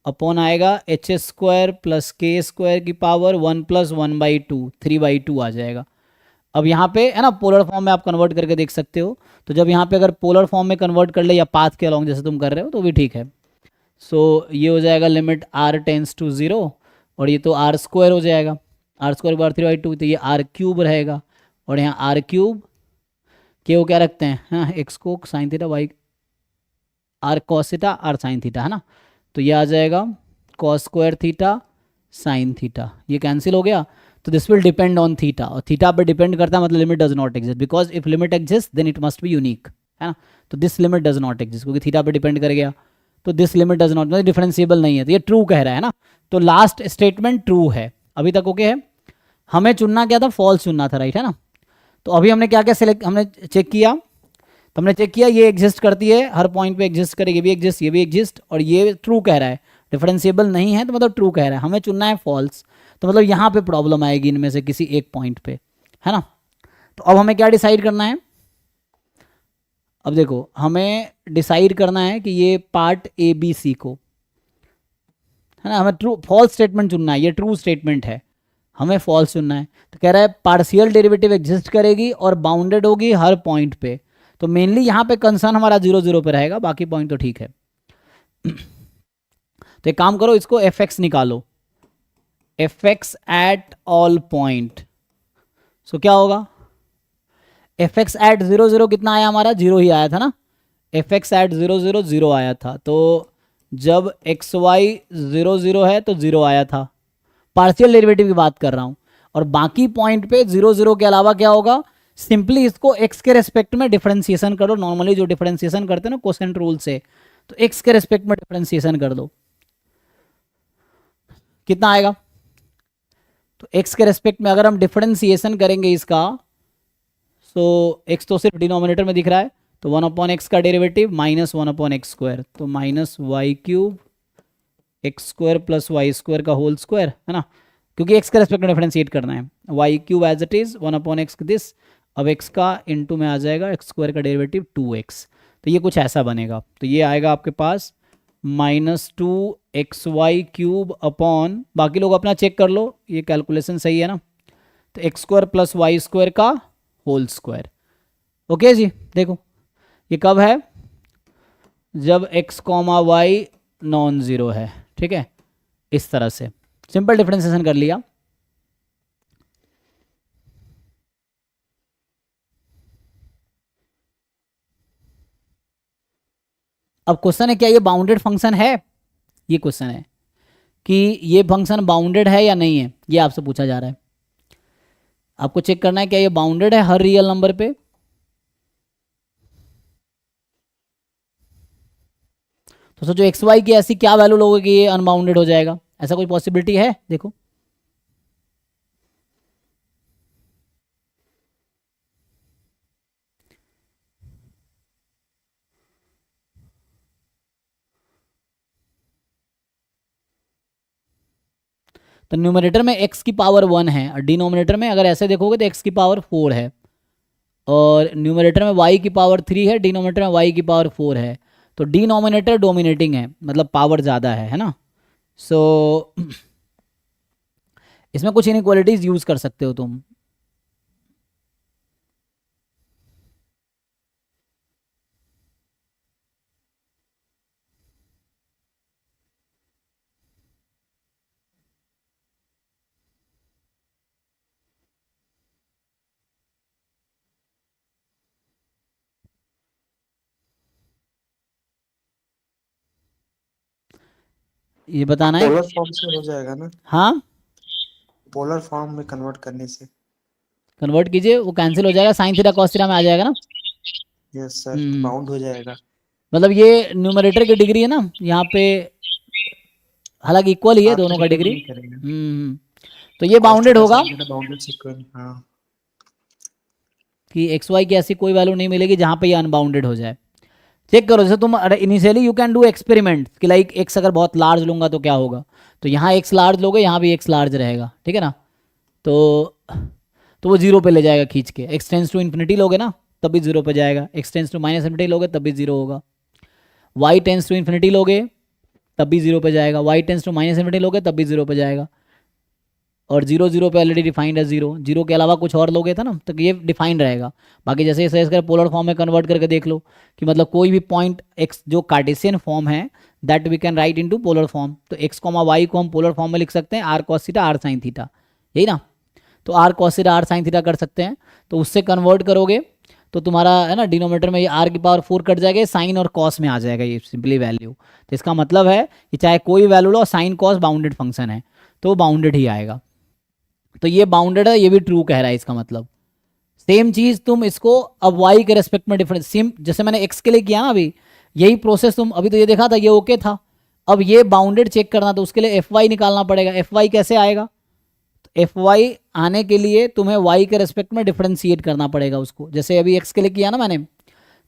अपॉन आएगा H square plus K square की पावर 1 प्लस 1/2, 3/2 आ जाएगा। अब यहाँ पे है ना पोलर फॉर्म में आप कन्वर्ट करके देख सकते हो, तो जब यहाँ पे अगर पोलर फॉर्म में कन्वर्ट कर ले या पाथ के अलॉन्ग जैसे तुम कर रहे हो तो भी ठीक है। सो ये हो जाएगा लिमिट r टेंस टू 0, और ये तो r स्क्वायर हो जाएगा, r स्क्वायर बार 3/2, तो ये r क्यूब रहेगा, और यहाँ r क्यूब के वो क्या रखते हैं, हाँ एक्स को sine theta, Y r cos theta r sine theta, है ना, तो ये आ जाएगा cos square theta sine theta, ये कैंसिल हो गया। तो this will depend on theta, और थीटा पे डिपेंड करता है मतलब limit does not exist, because if limit exist then it must be unique, है ना, तो this limit does not exist क्योंकि थीटा पे डिपेंड कर गया, तो दिस लिमिट डज नॉट, मतलब डिफरेंशिएबल नहीं है, तो ये ट्रू कह रहा है ना, तो लास्ट स्टेटमेंट ट्रू है, अभी तक ओके है। हमें चुनना क्या था, फॉल्स चुनना था, राइट है ना। तो अभी हमने क्या क्या सेलेक्ट, हमने चेक किया, तो हमने चेक किया ये एग्जिस्ट करती है, हर पॉइंट पे एग्जिस्ट करे, ये भी एग्जिस्ट, ये भी एग्जिस्ट, और ये ट्रू कह रहा है, डिफरेंशिएबल नहीं है तो मतलब ट्रू कह रहा है, हमें चुनना है फॉल्स, तो मतलब यहाँ पे प्रॉब्लम आएगी इनमें से किसी एक पॉइंट पे, है ना। तो अब हमें क्या डिसाइड करना है, अब देखो हमें डिसाइड करना है कि ये पार्ट ए बी सी को, है ना, हमें ट्रू फॉल्स स्टेटमेंट चुनना है, ये ट्रू स्टेटमेंट है, हमें फॉल्स चुनना है। तो कह रहा है पार्शियल डेरिवेटिव एग्जिस्ट करेगी और बाउंडेड होगी हर पॉइंट पे, तो मेनली यहाँ पे कंसर्न हमारा 0 0 पे रहेगा, बाकी पॉइंट तो ठीक है। तो एक काम करो, इसको एफ एक्स निकालो, f x at all point, so क्या होगा, एफ एक्स एट 0 0 कितना आया हमारा, 0 ही आया था ना, एफ एक्स एट 0 0 0 आया था, तो जब एक्स वाई 0 0 है तो 0 आया था, पार्शियल डेरिवेटिव की बात कर रहा हूँ, और बाकी पॉइंट पे 0 0 के अलावा क्या होगा, सिंपली इसको x के रेस्पेक्ट में डिफरेंशिएशन करो, नॉर्मली जो डिफरेंशिएशन करते हैं ना क्वोशिएंट रूल से, तो x के रेस्पेक्ट में डिफरेंशिएशन कर दो, कितना आएगा, तो x के रेस्पेक्ट में अगर हम डिफरेंशिएशन करेंगे इसका, तो x तो सिर्फ डिनोमिनेटर में दिख रहा है, तो 1/x का डेरिवेटिव माइनस 1/x स्क्वायर, तो minus Y cube X square plus Y square का होल स्क्वायर, है ना, क्योंकि x के रेस्पेक्ट में डिफरेंशिएट करना है, Y cube as it is 1/x this, अब x का इनटू में आ जाएगा एक्स स्क्वायर का डेरिवेटिव 2x, तो ये कुछ ऐसा बनेगा, तो ये आएगा आपके पास -2xy³ अपॉन, बाकी लोग अपना चेक कर लो, ये कैलकुलेशन सही है ना, तो x² + y² का होल स्क्वायर। ओके जी, देखो ये कब है, जब x, y नॉन ज़ीरो है, ठीक है, इस तरह से सिंपल डिफरेंशिएशन कर लिया। अब क्वेश्चन है क्या ये बाउंडेड फंक्शन है, ये क्वेश्चन है कि ये फंक्शन बाउंडेड है या नहीं है, ये आपसे पूछा जा रहा है। आपको चेक करना है क्या ये बाउंडेड है हर रियल नंबर पे। तो सोचो एक्स वाई की ऐसी क्या वैल्यू लोगे कि ये अनबाउंडेड हो जाएगा, ऐसा कोई पॉसिबिलिटी है, देखो तो न्यूमरेटर में x की पावर 1 है और डिनोमिनेटर में अगर ऐसे देखोगे तो x की पावर 4 है, और न्यूमरेटर में y की पावर 3 है, डिनोमिनेटर में y की पावर 4 है, तो डिनोमिनेटर डोमिनेटिंग है, मतलब पावर ज़्यादा है ना। सो इसमें कुछ इनइक्वालिटीज यूज कर सकते हो तुम। ये बताना है, पोलर फॉर्म से हो जाएगा ना, हाँ पोलर फॉर्म में कन्वर्ट करने से। कन्वर्ट कीजिए, वो कैंसिल हो जाएगा, साइन थीटा कॉस थीटा में आ जाएगा ना। यस सर, हम्म, बाउंड हो जाएगा। मतलब ये न्यूमरेटर की डिग्री है ना यहाँ पे, हालांकि इक्वल ही है आपसे दोनों का डिफर डिग्री। नहीं करेगा। तो ये कॉस बाउंडेड थीटा होगा साइन थीटा बाउंडेड सीक्वेंस, हाँ। कि एक्स वाई की ऐसी कोई वैल्यू नहीं मिलेगी जहाँ पे ये अनबाउंडेड हो जाए। चेक करो, जैसे तुम initially you can do experiment कि लाइक एक्स अगर बहुत लार्ज लूंगा तो क्या होगा, तो यहाँ एक्स लार्ज लोगे, यहाँ भी एक्स लार्ज रहेगा, ठीक है ना। तो वो जीरो पे ले जाएगा खींच के, एक्स टेंस टू इन्फिनिटी लोगे ना तब भी जीरो पे जाएगा, X tends to minus infinity लोगे तब भी जीरो होगा, वाई टेंस टू इन्फिनिटी लोगे तब भी जीरो पे जाएगा, Y tends to minus infinity लोगे तब भी जीरो पे जाएगा, और जीरो जीरो पे ऑलरेडी डिफाइंड है, जीरो जीरो के अलावा कुछ और लोगे था ना तो ये डिफाइंड रहेगा। बाकी जैसे जैसे इसका पोलर फॉर्म में कन्वर्ट करके देख लो कि मतलब कोई भी पॉइंट एक्स जो कार्टेशियन फॉर्म है that we can write into polar form, तो एक्स कॉमा वाई को हम पोलर फॉर्म में लिख सकते हैं R cos theta R sine theta, यही ना। तो R cos theta R sine theta कर सकते हैं, तो उससे कन्वर्ट करोगे तो तुम्हारा है ना डिनोमिनेटर में ये आर की पावर 4 कट जाएगा, साइन और कॉस में आ जाएगा ये सिंपली वैल्यू। तो इसका मतलब है कि चाहे कोई वैल्यू लो, साइन कॉस बाउंडेड फंक्शन है तो बाउंडेड ही आएगा। तो ये बाउंडेड है, ये भी ट्रू कह रहा है, इसका मतलब सेम चीज तुम इसको अब y के रेस्पेक्ट में डिफरेंस सेम जैसे मैंने x के लिए किया ना, अभी यही प्रोसेस तुम अभी तो ये देखा था ये ओके था, अब ये बाउंडेड चेक करना तो उसके लिए fy निकालना पड़ेगा। fy कैसे आएगा, तो fy आने के लिए तुम्हें y के रेस्पेक्ट में डिफरेंशिएट करना पड़ेगा उसको, जैसे अभी x के लिए किया ना मैंने,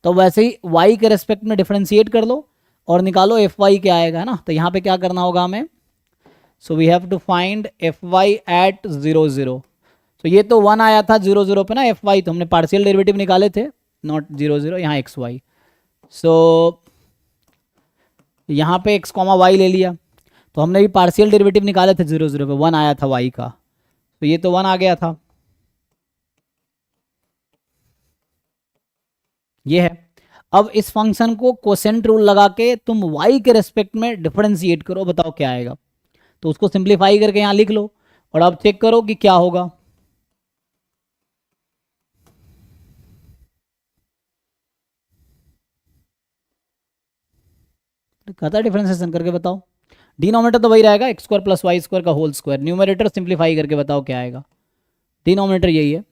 तो वैसे ही y के रेस्पेक्ट में डिफरेंशिएट कर लो और निकालो fy क्या आएगा ना। तो यहाँ पे क्या करना होगा हमें, so we have to find fy at 0 0। तो ये तो 1 आया था 0 0 पे ना fy, तो हमने पार्शियल डेरिवेटिव निकाले थे, नॉट 0 0, यहाँ xy। सो यहाँ पे x कॉमा वाई ले लिया, तो हमने भी पार्शियल डेरिवेटिव निकाले थे 0 0 पे, 1 आया था y का, तो ये तो 1 आ गया था, ये है। अब इस फंक्शन को कोसेंट रूल लगा के तुम y के रेस्पेक्ट में डिफरेंशिएट करो, बताओ क्या आएगा। तो उसको सिंप्लीफाई करके यहाँ लिख लो और अब चेक करो कि क्या होगा। कहता डिफरेंशिएशन करके बताओ, डिनोमिनेटर तो वही रहेगा x² + y² का होल स्क्वायर, न्यूमरेटर सिंप्लीफाई करके बताओ क्या आएगा। डिनोमिनेटर यही है,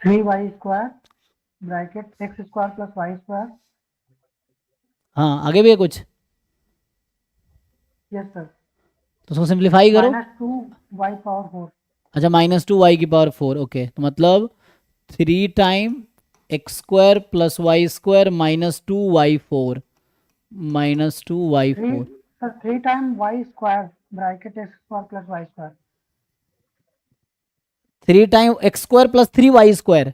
three Y square bracket x square plus Y square. हाँ आगे भी है कुछ, यस सर। तो उसको सिंप्लीफाई करो। -2y⁴। अच्छा -2y की पावर 4, ओके, तो मतलब 3 time x² + y² -2y4 -2y4। Sir 3 time y square bracket x square plus Y square. 3 time x square plus 3y square,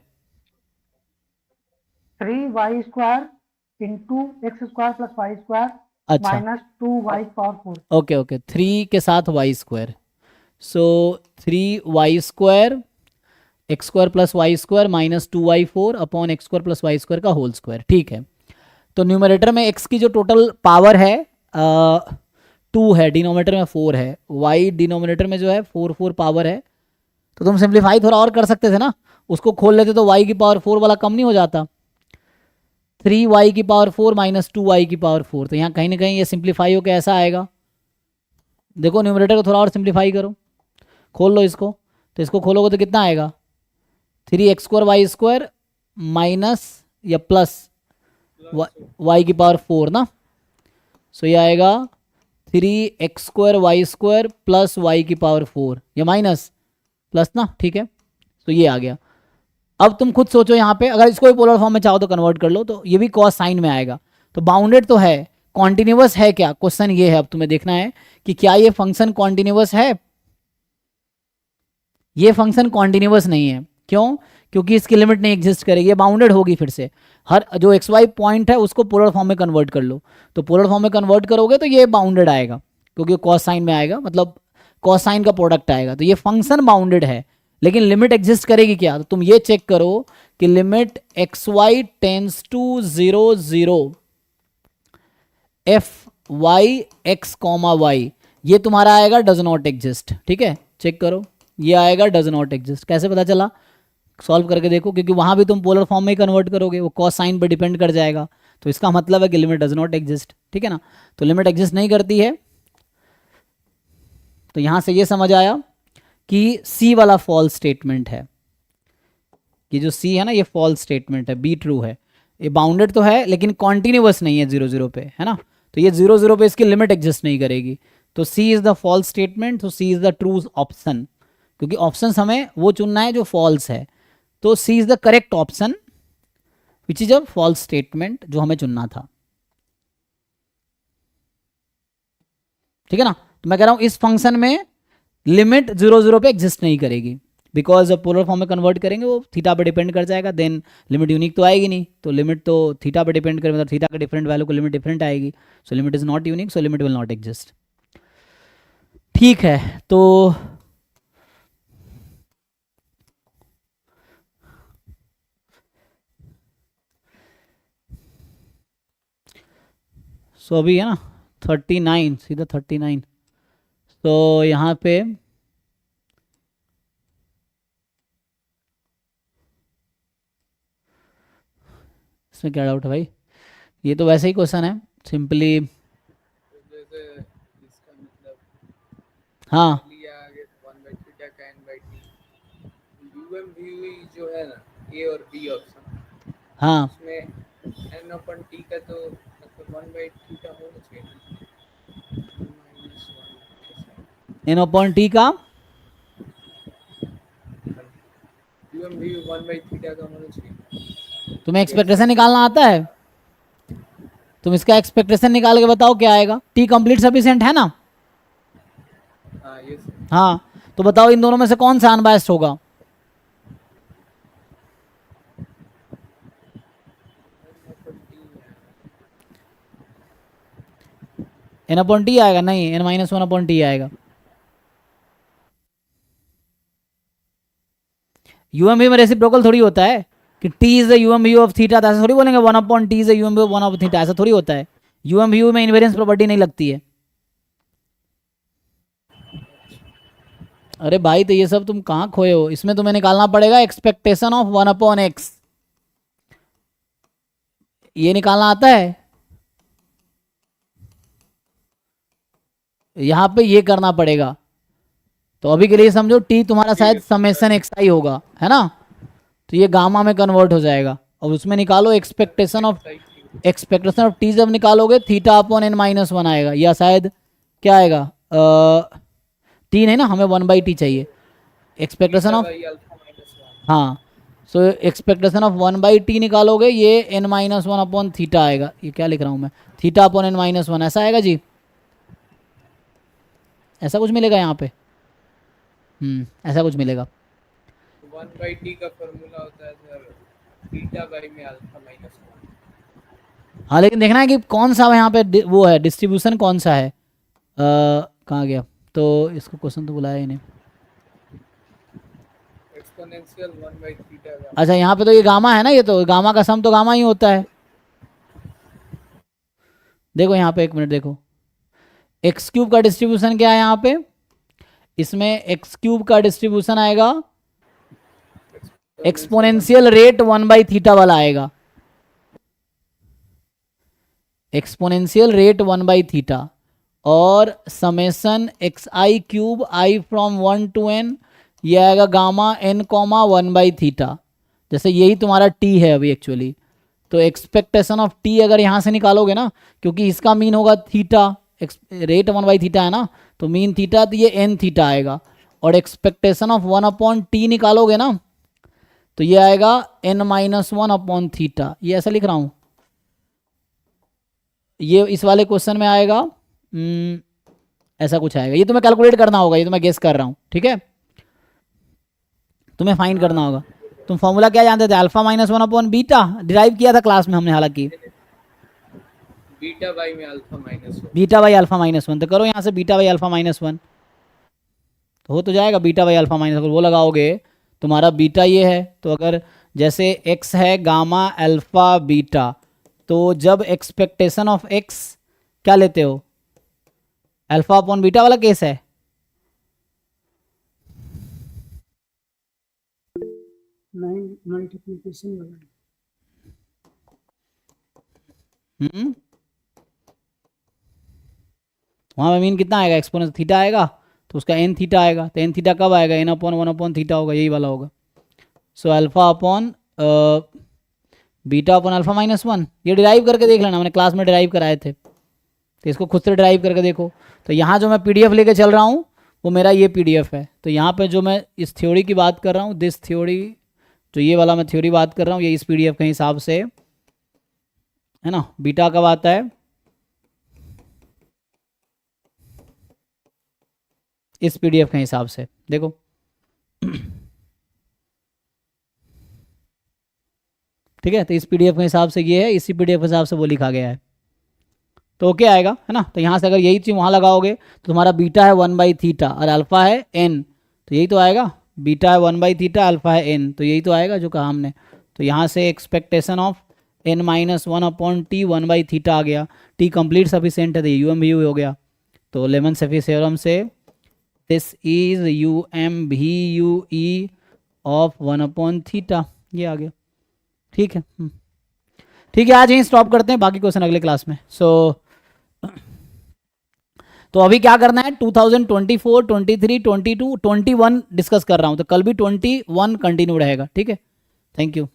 3y square into x square plus Y square अच्छा minus 2y power 4। Okay okay, 3 के साथ y square, so 3y square x square plus Y square minus 2y4 upon x square plus Y square का whole square. ठीक है, तो numerator में x की जो टोटल पावर है 2 है, डिनोमिनेटर में 4 है, y डिनोमिनेटर में जो है 4 पावर है। तो तुम सिंप्लीफाई थोड़ा और कर सकते थे ना, उसको खोल लेते तो y की पावर 4 वाला कम नहीं हो जाता, 3y की पावर 4 माइनस 2y की पावर 4। तो यहाँ कहीं ना कहीं ये सिंप्लीफाई होकर ऐसा आएगा। देखो न्यूमरेटर को थोड़ा और सिंप्लीफाई करो, खोल लो इसको, तो इसको खोलोगे तो कितना आएगा 3x square Y square minus या प्लस वाई की पावर 4 ना, सो ये आएगा 3x square Y square plus Y की पावर 4 या माइनस प्लस ना। ठीक है, तो ये आ गया। अब तुम खुद सोचो यहाँ पे, अगर इसको भी पोलर फॉर्म में चाहो तो कन्वर्ट कर लो, तो ये भी कॉस साइन में आएगा। तो बाउंडेड तो है, कॉन्टिन्यूअस है क्या, क्वेश्चन ये है। अब तुम्हें देखना है कि क्या ये फंक्शन कॉन्टिन्यूअस है। ये फंक्शन कॉन्टिन्यूअस नहीं है, क्यों? क्योंकि इसकी लिमिट नहीं एग्जिस्ट करेगी, ये बाउंडेड होगी। फिर से हर जो एक्स वाई पॉइंट है उसको पोलर फॉर्म में कन्वर्ट कर लो, तो पोलर फॉर्म में कन्वर्ट करोगे तो ये बाउंडेड आएगा, क्योंकि कॉस साइन में आएगा, मतलब कॉस साइन का प्रोडक्ट आएगा। तो ये फंक्शन बाउंडेड है, लेकिन लिमिट एग्जिस्ट करेगी क्या? तो तुम ये चेक करो कि limit X Y tends to 0 0 F Y X comma Y, ये तुम्हारा आएगा डज नॉट एग्जिस्ट। ठीक है, चेक करो, ये आएगा डज नॉट एग्जिस्ट। कैसे पता चला? सॉल्व करके देखो, क्योंकि वहां भी तुम पोलर फॉर्म में ही कन्वर्ट करोगे, वो कॉस साइन पर डिपेंड कर जाएगा। तो इसका मतलब है कि लिमिट डज नॉट एग्जिस्ट। ठीक है ना, तो लिमिट एग्जिस्ट नहीं करती है। तो यहां से ये समझ आया कि सी वाला फॉल्स स्टेटमेंट है, कि जो सी है ना ये फॉल्स स्टेटमेंट है, बी ट्रू है। ये बाउंडेड तो है लेकिन कॉन्टिन्यूअस नहीं है 0 0 पे, है ना, तो ये 0 0 पे इसकी लिमिट एग्जिस्ट नहीं करेगी। तो C is the false statement, तो C is the true option, क्योंकि ऑप्शन हमें वो चुनना है जो फॉल्स है। तो C is the correct option which is a false statement, जो हमें चुनना था। ठीक है ना, तो मैं कह रहा हूं इस फंक्शन में लिमिट 0 0 पे एग्जिस्ट नहीं करेगी, बिकॉज जब पोलर फॉर्म में कन्वर्ट करेंगे वो थीटा पे डिपेंड कर जाएगा, देन लिमिट यूनिक तो आएगी नहीं। तो लिमिट तो थीटा पे डिपेंड करे, मतलब थीटा का डिफरेंट वैल्यू को लिमिट डिफरेंट आएगी। So limit is not unique, so limit will not exist. ठीक है, तो सो अभी है ना 39, सीधा 39। तो यहाँ पे इसमें क्या डाउट है भाई? ये तो वैसे ही क्वेश्चन है, सिंपली जैसे इसका मतलब हाँ लिया आगे 1/θ का n/t यूएम वी जो है ना, ए और बी ऑप्शन, हाँ उसमें n/t का तो मतलब 1/θ होना चाहिए ना, -1 एन अपॉन टी का यूएम वी 1/θ का होना चाहिए। तुम्हें एक्सपेक्टेशन निकालना आता है? तुम इसका एक्सपेक्टेशन निकाल के बताओ क्या आएगा। टी कंप्लीट सफिशिएंट है ना? हाँ ये सही। हाँ, तो बताओ इन दोनों में से कौन सा अनबायस्ड होगा? एन अपॉन टी आएगा? नहीं, n-1 अपॉन टी आएगा। यूएम वी में रेसिप्रोकल थोड़ी होता है कि T is the U M V of theta, ऐसा थोड़ी बोलेंगे 1 upon T is the U M V of 1 of theta, ऐसा थोड़ी होता है। यूएम वी में इनवेरियंस प्रॉपर्टी नहीं लगती है। अरे भाई, तो ये सब तुम कहाँ खोए हो? इसमें तुम्हें निकालना पड़ेगा एक्सपेक्टेशन ऑफ 1 अपॉन एक्स, ये निकालना आता है। यहां पे ये करना पड़ेगा। तो अभी के लिए समझो टी तुम्हारा शायद समेशन एक्स आई होगा, है ना, तो ये गामा में कन्वर्ट हो जाएगा। और उसमें निकालो एक्सपेक्टेशन ऑफ टी, जब निकालोगे थीटा अपॉन n-1 आएगा, या शायद क्या आएगा, टी नहीं ना, हमें 1/t चाहिए। एक्सपेक्टेशन ऑफ, हाँ, सो एक्सपेक्टेशन ऑफ 1/t निकालोगे, ये n-1 अपॉन थीटा आएगा। ये क्या लिख रहा हूँ मैं, थीटा अपॉन n-1, ऐसा आएगा जी, ऐसा कुछ मिलेगा यहाँ पे। ऐसा कुछ मिलेगा। 1/t का फॉर्मूला होता है सर थीटा बाई में अल्फा माइनस 1। हाँ लेकिन देखना है कि कौन सा यहाँ पे वो है डिस्ट्रीब्यूशन कौन सा है, कहाँ गया, तो इसको क्वेश्चन तो बुलाया ही नहीं। एक्सपोनेंशियल 1/थीटा का। अच्छा यहाँ पे तो ये गामा है ना, ये तो गामा का सम तो गामा ही होता है। देखो यहाँ पे एक मिनट देखो, एक्स क्यूब का डिस्ट्रीब्यूशन क्या है यहाँ पे, इसमें एक्स क्यूब का डिस्ट्रीब्यूशन आएगा एक्सपोनेंशियल रेट 1/थीटा वाला आएगा, एक्सपोनेंशियल रेट 1/थीटा, और summation x I cube I from 1 to n, ये आएगा गामा n कॉमा 1/थीटा। जैसे यही तुम्हारा t है अभी एक्चुअली, तो एक्सपेक्टेशन ऑफ t अगर यहाँ से निकालोगे ना, क्योंकि इसका मीन होगा थीटा, रेट 1/थीटा है ना, तो मीन थीटा, तो ये n थीटा आएगा, और एक्सपेक्टेशन ऑफ 1/t निकालोगे ना, तो ये आएगा n-1/थीटा। ये ऐसा लिख रहा हूँ, ये इस वाले क्वेश्चन में आएगा ऐसा कुछ आएगा। ये तुम्हें कैलकुलेट करना होगा, ये तो मैं गेस कर रहा हूँ, ठीक है, तुम्हें फाइंड करना होगा। तुम फॉर्मूला क्या जानते थे, अल्फा माइनस 1/बीटा, डिराइव किया था क्लास में हमने हालांकि, बीटा बाई में alpha minus 1। Beta by alpha minus 1, तो करो यहाँ से बीटा बाई अल्फा माइनस 1, तो हो तो जाएगा बीटा बाई अल्फा माइनस 1, वो लगाओगे तुम्हारा बीटा ये है, तो अगर जैसे x है गामा अल्फा बीटा, तो जब एक्सपेक्टेशन ऑफ x क्या लेते हो, अल्फा अपॉन बीटा वाला केस है, मल्टीप्लिकेशन वाला। वहाँ में मीन कितना आएगा, एक्सपोनेंस थीटा आएगा, तो उसका n थीटा आएगा, तो n थीटा कब आएगा, n/1/थीटा होगा, यही वाला होगा। So alpha upon beta upon alpha minus 1, ये डिराइव करके देख लेना, मैंने क्लास में डिराइव कराए थे, तो इसको खुद से डिराइव करके देखो। तो यहाँ जो मैं PDF लेके चल रहा हूँ वो मेरा ये PDF है, तो यहाँ पे जो मैं इस थ्योरी की बात कर रहा हूँ, दिस थ्योरी, जो ये वाला मैं थ्योरी बात कर रहा हूँ, ये इस PDF के हिसाब से है ना, बीटा कब आता है, इस PDF के हिसाब से देखो ठीक है, तो इस PDF के हिसाब से ये है, इसी PDF के हिसाब से वो लिखा गया है, तो ओके आएगा, है ना। तो यहाँ से अगर यही चीज़ वहाँ लगाओगे तो तुम्हारा बीटा है 1/थीटा और अल्फा है n, तो यही तो आएगा, बीटा है 1/थीटा, अल्फा है n, तो यही तो आएगा जो कहा हमने। तो यहाँ से एक्सपेक्टेशन ऑफ n-1/t 1/थीटा आ गया, t कंप्लीट सफिशिएंट है, तो UMVU हो गया, तो लेमन-सेफी थ्योरम से दिस इज UMVUE ऑफ 1/थीटा, ये आ गया, ठीक है। ठीक है, आज यहीं स्टॉप करते हैं, बाकी क्वेश्चन अगले क्लास में। तो अभी क्या करना है, 2024, 23, 22, 21 डिस्कस कर रहा हूँ, तो कल भी 21 कंटिन्यू रहेगा, ठीक है। Thank you.